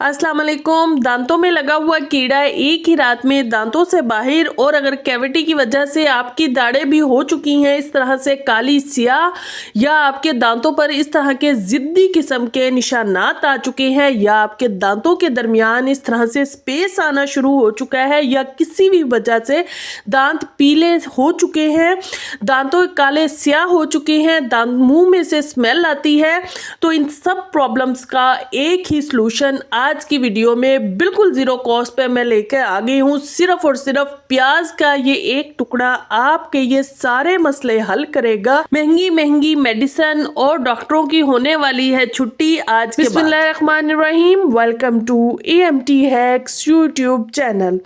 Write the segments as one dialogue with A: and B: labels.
A: अस्सलाम वालेकुम। दांतों में लगा हुआ कीड़ा एक ही रात में दांतों से बाहर, और अगर कैविटी की वजह से आपकी दाढ़ें भी हो चुकी हैं इस तरह से काली स्याह, या आपके दांतों पर इस तरह के जिद्दी किस्म के निशानात आ चुके हैं, या आपके दांतों के दरमियान इस तरह से स्पेस आना शुरू हो चुका है, या किसी भी वजह से दांत पीले हो चुके हैं, दांतों काले स्याह हो चुके हैं, दांत मुंह में से स्मेल आती है, तो इन सब प्रॉब्लम्स का एक ही सलूशन आज की वीडियो में बिल्कुल जीरो कॉस्ट पे मैं लेकर आ गई हूँ। सिर्फ और सिर्फ प्याज का ये एक टुकड़ा आपके ये सारे मसले हल करेगा। महंगी महंगी मेडिसिन और डॉक्टरों की होने वाली है छुट्टी आज के बाद। बिस्मिल्लाहिर्रहमानिर्रहीम। Welcome to EMT hacks YouTube channel.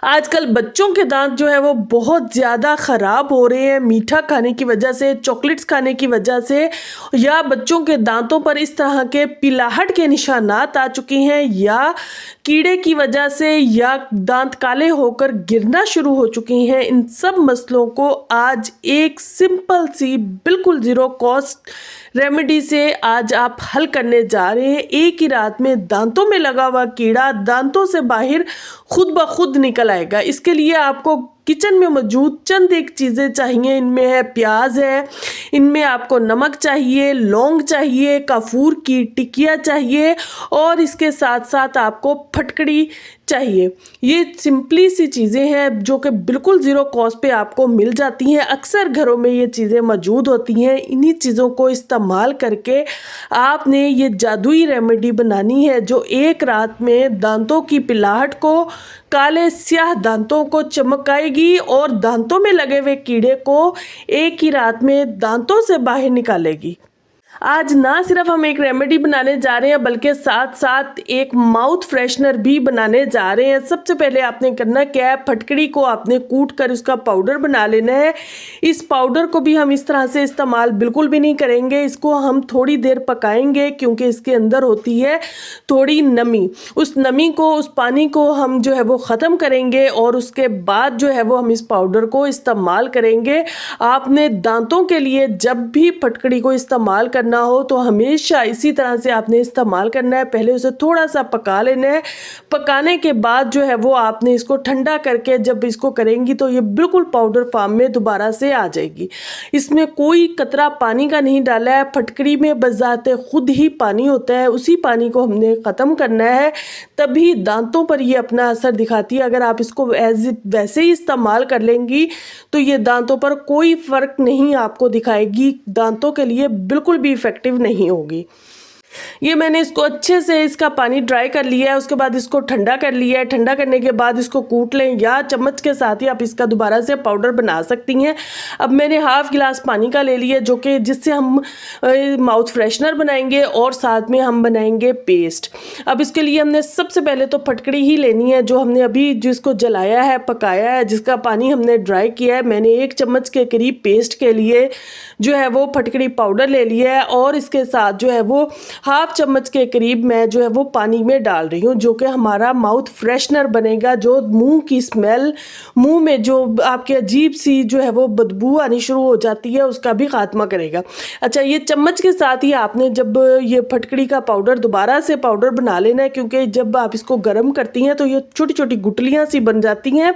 A: आजकल बच्चों के दांत जो है वो बहुत ज़्यादा ख़राब हो रहे हैं, मीठा खाने की वजह से, चॉकलेट्स खाने की वजह से, या बच्चों के दांतों पर इस तरह के पिलाहट के निशानात आ चुके हैं, या कीड़े की वजह से, या दांत काले होकर गिरना शुरू हो चुके हैं। इन सब मसलों को आज एक सिंपल सी बिल्कुल ज़ीरो कॉस्ट रेमेडी से आज आप हल करने जा रहे हैं। एक ही रात में दांतों में लगा हुआ कीड़ा दांतों से बाहर खुद ब खुद निकल आएगा। इसके लिए आपको किचन में मौजूद चंद एक चीज़ें चाहिए। इनमें है प्याज है, इनमें आपको नमक चाहिए, लौंग चाहिए, काफूर की टिकिया चाहिए, और इसके साथ साथ आपको फटकड़ी चाहिए। ये सिंपली सी चीज़ें हैं जो कि बिल्कुल ज़ीरो कॉस्ट पे आपको मिल जाती हैं। अक्सर घरों में ये चीज़ें मौजूद होती हैं। इन्हीं चीज़ों को इस्तेमाल करके आपने ये जादुई रेमेडी बनानी है जो एक रात में दांतों की पिलाहट को, काले स्याह दांतों को चमकाएगी और दांतों में लगे हुए कीड़े को एक ही रात में दांतों से बाहर निकालेगी। आज ना सिर्फ हम एक रेमेडी बनाने जा रहे हैं बल्कि साथ साथ एक माउथ फ्रेशनर भी बनाने जा रहे हैं। सबसे पहले आपने करना क्या है, फटकड़ी को आपने कूट कर उसका पाउडर बना लेना है। इस पाउडर को भी हम इस तरह से इस्तेमाल बिल्कुल भी नहीं करेंगे, इसको हम थोड़ी देर पकाएंगे क्योंकि इसके अंदर होती है थोड़ी नमी। उस नमी को, उस पानी को हम जो है वो ख़त्म करेंगे और उसके बाद जो है वो हम इस पाउडर को इस्तेमाल करेंगे। आपने दांतों के लिए जब भी फटकड़ी को इस्तेमाल करना हो तो हमेशा इसी तरह से आपने इस्तेमाल करना है। पहले उसे थोड़ा सा पका लेना है। पकाने के बाद जो है वो आपने इसको ठंडा करके जब इसको करेंगी तो ये बिल्कुल पाउडर फॉर्म में दोबारा से आ जाएगी। इसमें कोई कतरा पानी का नहीं डाला है। फटकड़ी में बजाते खुद ही पानी होता है, उसी पानी को हमने ख़त्म करना है, तभी दांतों पर ये अपना असर दिखाती है। अगर आप इसको वैसे ही इस्तेमाल कर लेंगी तो ये दांतों पर कोई फ़र्क नहीं आपको दिखाएगी, दांतों के लिए बिल्कुल भी इफेक्टिव नहीं होगी। ये मैंने इसको अच्छे से इसका पानी ड्राई कर लिया है, उसके बाद इसको ठंडा कर लिया है। ठंडा करने के बाद इसको कूट लें या चम्मच के साथ ही आप इसका दोबारा से पाउडर बना सकती हैं। अब मैंने हाफ गिलास पानी का ले लिया जो कि जिससे हम माउथ फ्रेशनर बनाएंगे और साथ में हम बनाएंगे पेस्ट। अब इसके लिए हमने सबसे पहले तो फटकड़ी ही लेनी है जो हमने अभी जिसको जलाया है, पकाया है, जिसका पानी हमने ड्राई किया है। मैंने 1 चम्मच के करीब पेस्ट के लिए जो है वो फटकड़ी पाउडर ले लिया है, और इसके साथ जो है वो हाफ चम्मच के करीब मैं जो है वो पानी में डाल रही हूँ जो कि हमारा माउथ फ्रेशनर बनेगा, जो मुंह की स्मेल, मुंह में जो आपके अजीब सी जो है वो बदबू आनी शुरू हो जाती है उसका भी खात्मा करेगा। अच्छा, ये चम्मच के साथ ही आपने जब ये फटकड़ी का पाउडर दोबारा से पाउडर बना लेना है, क्योंकि जब आप इसको गर्म करती हैं तो ये छोटी छोटी गुटलियाँ सी बन जाती हैं,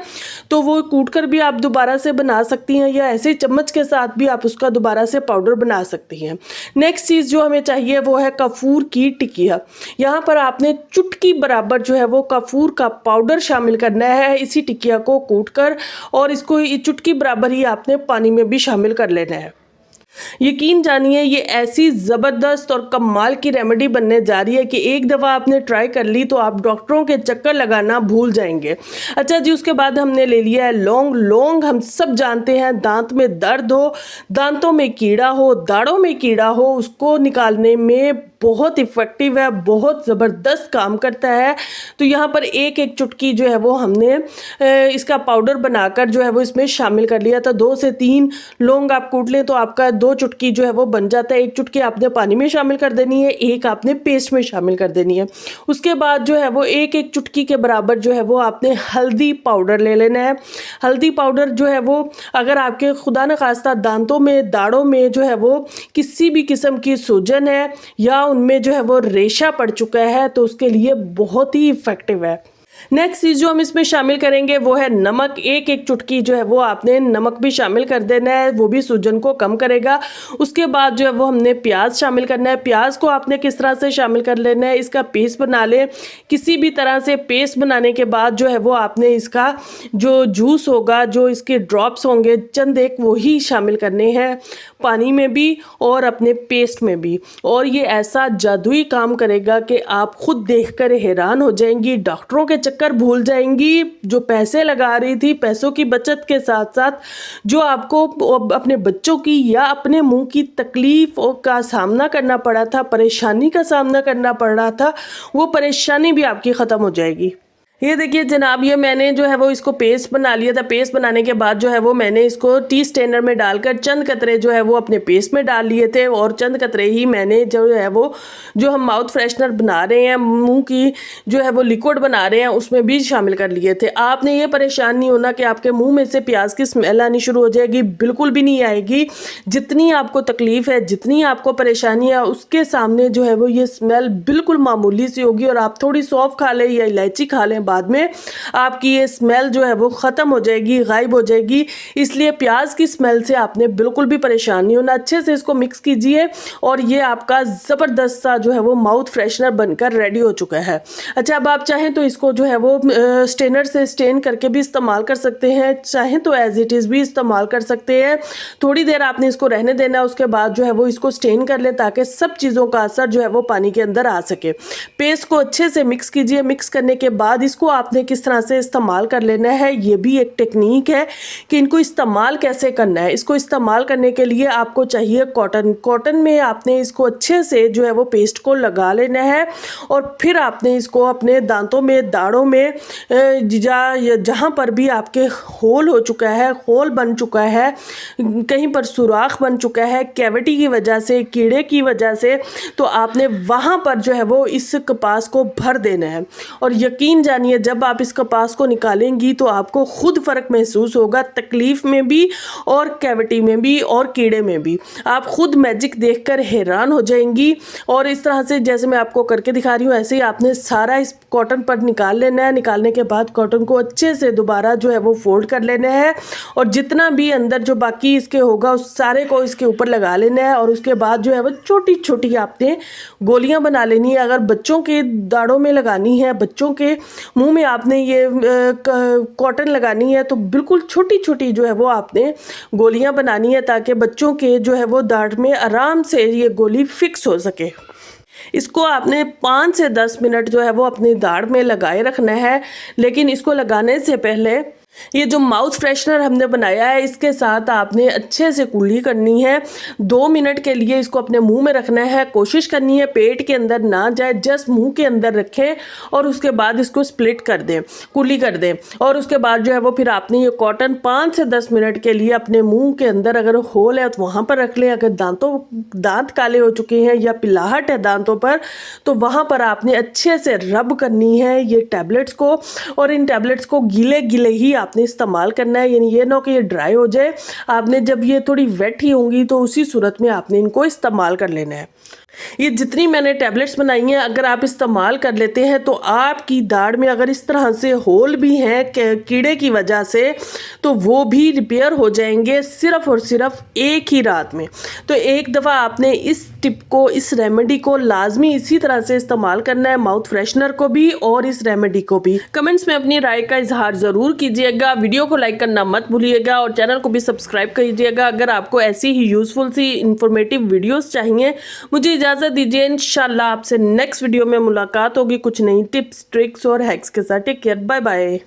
A: तो वो कूट कर भी आप दोबारा से बना सकती हैं, या ऐसे चम्मच के साथ भी आप उसका दोबारा से पाउडर बना सकती हैं। नेक्स्ट चीज़ जो हमें चाहिए वो है काफूर की टिकिया। यहाँ पर आपने चुटकी बराबर जो है वो काफूर का पाउडर शामिल करना है इसी टिकिया को कूट कर, और इसको चुटकी बराबर ही आपने पानी में भी शामिल कर लेना है। यकीन जानिए ये ऐसी ज़बरदस्त और कमाल की रेमेडी बनने जा रही है कि एक दफ़ा आपने ट्राई कर ली तो आप डॉक्टरों के चक्कर लगाना भूल जाएंगे। अच्छा जी, उसके बाद हमने ले लिया है लौंग। लौंग हम सब जानते हैं दांत में दर्द हो, दांतों में कीड़ा हो, दाढ़ों में कीड़ा हो, उसको निकालने में बहुत इफ़ेक्टिव है, बहुत ज़बरदस्त काम करता है। तो यहाँ पर एक एक चुटकी जो है वो हमने इसका पाउडर बनाकर जो है वो इसमें शामिल कर लिया था। 2 से 3 लौंग आप कूट लें तो आपका 2 चुटकी जो है वो बन जाता है। 1 चुटकी आपने पानी में शामिल कर देनी है, 1 आपने पेस्ट में शामिल कर देनी है। उसके बाद जो है वो एक एक चुटकी के बराबर जो है वो आपने हल्दी पाउडर ले लेना है। हल्दी पाउडर जो है वो अगर आपके खुदा न खास्ता दांतों में, दाढ़ों में जो है वो किसी भी किस्म की सूजन है या उनमें जो है वो रेशा पड़ चुका है, तो उसके लिए बहुत ही इफ़ेक्टिव है। नेक्स्ट चीज़ जो हम इसमें शामिल करेंगे वो है नमक। एक एक चुटकी जो है वो आपने नमक भी शामिल कर देना है, वो भी सूजन को कम करेगा। उसके बाद जो है वो हमने प्याज शामिल करना है। प्याज को आपने किस तरह से शामिल कर लेना है, इसका पेस्ट बना लें। किसी भी तरह से पेस्ट बनाने के बाद जो है वो आपने इसका जो जूस होगा, जो इसके ड्रॉप्स होंगे चंद एक, वो ही शामिल करने हैं पानी में भी और अपने पेस्ट में भी। और ये ऐसा जादुई काम करेगा कि आप खुद देखकर हैरान हो जाएंगी, डॉक्टरों के चक्कर भूल जाएंगी। जो पैसे लगा रही थी, पैसों की बचत के साथ साथ जो आपको अपने बच्चों की या अपने मुंह की तकलीफ का सामना करना पड़ा था, परेशानी का सामना करना पड़ रहा था, वो परेशानी भी आपकी ख़त्म हो जाएगी। ये देखिए जनाब, ये मैंने जो है वो इसको पेस्ट बना लिया था। पेस्ट बनाने के बाद जो है वो मैंने इसको टी स्ट्रेनर में डालकर चंद कतरे जो है वो अपने पेस्ट में डाल लिए थे, और चंद कतरे ही मैंने जो है वो जो हम माउथ फ्रेशनर बना रहे हैं, मुंह की जो है वो लिक्विड बना रहे हैं, उसमें भी शामिल कर लिए थे। आपने ये परेशान नहीं होना कि आपके मुँह में से प्याज की स्मेल आनी शुरू हो जाएगी, बिल्कुल भी नहीं आएगी। जितनी आपको तकलीफ़ है, जितनी आपको परेशानी है, उसके सामने जो है वो ये स्मेल बिल्कुल मामूली सी होगी। और आप थोड़ी सौंफ खा लें या इलायची खा लें, बाद में आपकी ये स्मेल जो है वो ख़त्म हो जाएगी, गायब हो जाएगी। इसलिए प्याज की स्मेल से आपने बिल्कुल भी परेशान नहीं होना। अच्छे से इसको मिक्स कीजिए और ये आपका ज़बरदस्त सा जो है वो माउथ फ्रेशनर बनकर रेडी हो चुका है। अच्छा, अब आप चाहें तो इसको जो है वो स्ट्रेनर से स्ट्रेन करके भी इस्तेमाल कर सकते हैं, चाहें तो एज इट इज़ भी इस्तेमाल कर सकते हैं। थोड़ी देर आपने इसको रहने देना है, उसके बाद जो है वो इसको स्ट्रेन कर लें ताकि सब चीज़ों का असर जो है वो पानी के अंदर आ सके। पेस्ट को अच्छे से मिक्स कीजिए। मिक्स करने के बाद इसको आपने किस तरह से इस्तेमाल कर लेना है, ये भी एक टेक्निक है कि इनको इस्तेमाल कैसे करना है। इसको इस्तेमाल करने के लिए आपको चाहिए कॉटन में आपने इसको अच्छे से जो है वो पेस्ट को लगा लेना है, और फिर आपने इसको अपने दांतों में, दाढ़ों में, जहाँ पर भी आपके होल हो चुका है, होल बन चुका है, कहीं पर सुराख बन चुका है कैविटी की वजह से, कीड़े की वजह से, तो आपने वहाँ पर जो है वो इस कपास को भर देना है। और यकीन जानिए, जब आप इस कपास को निकालेंगी तो आपको खुद फ़र्क महसूस होगा, तकलीफ़ में भी और कैविटी में भी और कीड़े में भी। आप खुद मैजिक देखकर हैरान हो जाएंगी। और इस तरह से जैसे मैं आपको करके दिखा रही हूँ, ऐसे ही आपने सारा इस कॉटन पर निकाल लेना है। निकालने के बाद कॉटन को अच्छे से दोबारा जो है वो फोल्ड कर लेना है, और जितना भी अंदर जो बाकी इसके होगा उस सारे को इसके ऊपर लगा लेना है। और उसके बाद जो है वो छोटी छोटी आपने गोलियाँ बना लेनी है। अगर बच्चों के दाढ़ों में लगानी है, बच्चों के मुंह में आपने ये कॉटन लगानी है, तो बिल्कुल छोटी छोटी जो है वो आपने गोलियां बनानी है, ताकि बच्चों के जो है वो दाढ़ में आराम से ये गोली फिक्स हो सके। इसको आपने 5 से 10 मिनट जो है वो अपनी दाढ़ में लगाए रखना है। लेकिन इसको लगाने से पहले ये जो माउथ फ्रेशनर हमने बनाया है, इसके साथ आपने अच्छे से कुल्ली करनी है। 2 मिनट के लिए इसको अपने मुंह में रखना है। कोशिश करनी है पेट के अंदर ना जाए, जस्ट मुंह के अंदर रखें, और उसके बाद इसको स्प्लिट कर दें, कुल्ली कर दें। और उसके बाद जो है वो फिर आपने ये कॉटन 5 से 10 मिनट के लिए अपने मुंह के अंदर, अगर होल है तो वहाँ पर रख लें। अगर दांत काले हो चुके हैं या पिलाहट है दांतों पर, तो वहाँ पर आपने अच्छे से रब करनी है ये टैबलेट्स को। और इन टैबलेट्स को गीले गीले ही आपने इस्तेमाल करना है, यानी ये ना कि ये ड्राई हो जाए। आपने जब ये थोड़ी वेट ही होंगी तो उसी सूरत में आपने इनको इस्तेमाल कर लेना है। ये जितनी मैंने टैबलेट्स बनाई हैं, अगर आप इस्तेमाल कर लेते हैं तो आपकी दाढ़ में अगर इस तरह से होल भी हैं कीड़े की वजह से, तो वो भी रिपेयर हो जाएंगे सिर्फ और सिर्फ एक ही रात में। तो एक दफ़ा आपने इस टिप को, इस रेमेडी को लाजमी इसी तरह से इस्तेमाल करना है, माउथ फ्रेशनर को भी और इस रेमेडी को भी। कमेंट्स में अपनी राय का इजहार ज़रूर कीजिएगा, वीडियो को लाइक करना मत भूलिएगा, और चैनल को भी सब्सक्राइब कीजिएगा। अगर आपको ऐसी ही यूज़फुल सी इंफॉर्मेटिव वीडियोज़ चाहिए, मुझे इजाज़त दीजिए। इंशाल्लाह आपसे नेक्स्ट वीडियो में मुलाकात होगी कुछ नई टिप्स, ट्रिक्स और हैक्स के साथ। Take care, bye bye.